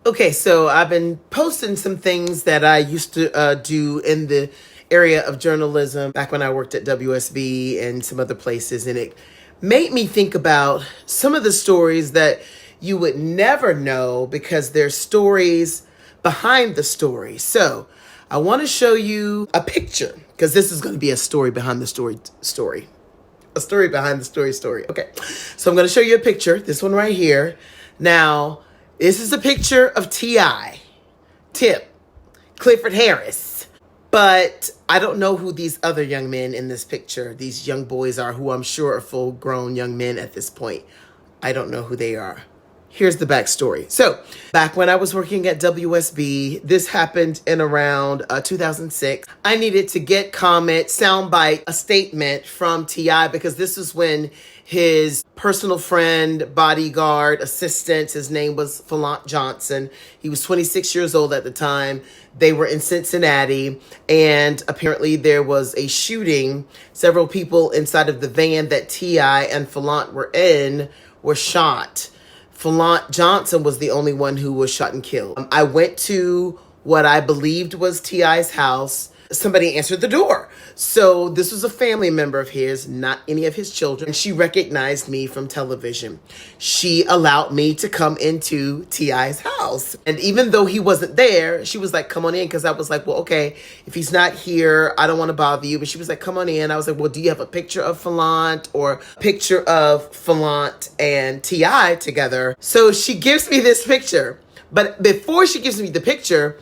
Okay, so I've been posting some things that I used to do in the area of journalism back when I worked at WSB and some other places, and it made me think about some of the stories that you would never know because there's stories behind the story. So I want to show you a picture because this is going to be a story behind the story. A story behind the story. Okay, so I'm going to show you a picture, this one right here. Now, this is a picture of T.I., Tip, Clifford Harris. But I don't know who these other young men in this picture, these young boys are, who I'm sure are full-grown young men at this point. I don't know who they are. Here's the backstory. So, back when I was working at WSB, this happened in around 2006. I needed to get comment, soundbite, a statement from T.I. because this is when his personal friend, bodyguard, assistant, his name was Philont Johnson. He was 26 years old at the time. They were in Cincinnati, and apparently there was a shooting. Several people inside of the van that T.I. and Philont were in were shot. Philont Johnson was the only one who was shot and killed. I went to what I believed was T.I.'s house. Somebody answered the door. So this was a family member of his, not any of his children. She recognized me from television. She allowed me to come into T.I.'s house. And even though he wasn't there, she was like, come on in. Because I was like, well, okay, if he's not here, I don't want to bother you. But she was like, come on in. I was like, well, do you have a picture of Philont or a picture of Philont and T.I. together? So she gives me this picture. But before she gives me the picture,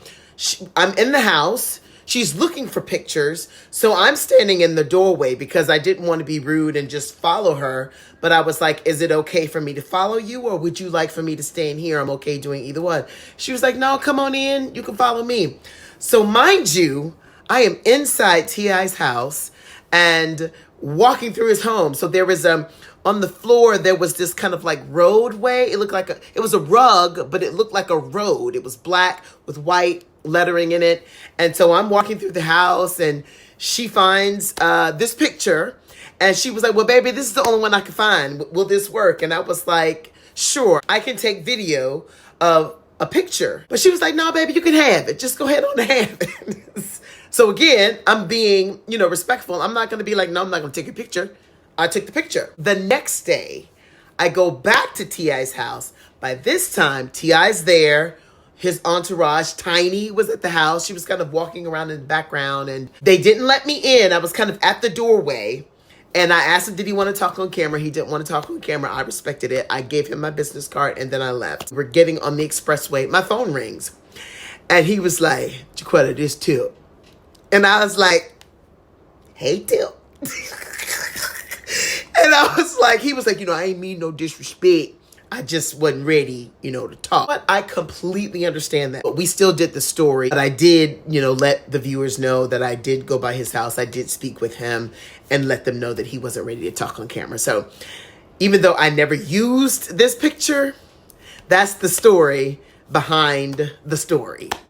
I'm in the house. She's looking for pictures. So I'm standing in the doorway because I didn't want to be rude and just follow her. But I was like, is it okay for me to follow you? Or would you like for me to stay in here? I'm okay doing either one. She was like, no, come on in. You can follow me. So mind you, I am inside T.I.'s house and walking through his home. So there was on the floor, there was this kind of like roadway. It looked like it was a rug, but it looked like a road. It was black with white lettering in it. And so I'm walking through the house and she finds this picture and she was like, well, baby, this is the only one I can find. Will this work? And I was like, sure, I can take video of a picture. But she was like, no, baby, you can have it. Just go ahead on and have it. So again, I'm being, respectful. I'm not going to be like, no, I'm not going to take a picture. I took the picture. The next day, I go back to T.I.'s house. By this time, T.I.'s there. His entourage, Tiny, was at the house. She was kind of walking around in the background and they didn't let me in. I was kind of at the doorway and I asked him, did he want to talk on camera? He didn't want to talk on camera. I respected it. I gave him my business card and then I left. We're getting on the expressway. My phone rings and he was like, Jaquetta, this Tip. And I was like, hey, Tip. And I was like, he was like, I ain't mean no disrespect. I just wasn't ready, to talk. But I completely understand that. But we still did the story. But I did, let the viewers know that I did go by his house. I did speak with him and let them know that he wasn't ready to talk on camera. So even though I never used this picture, that's the story behind the story.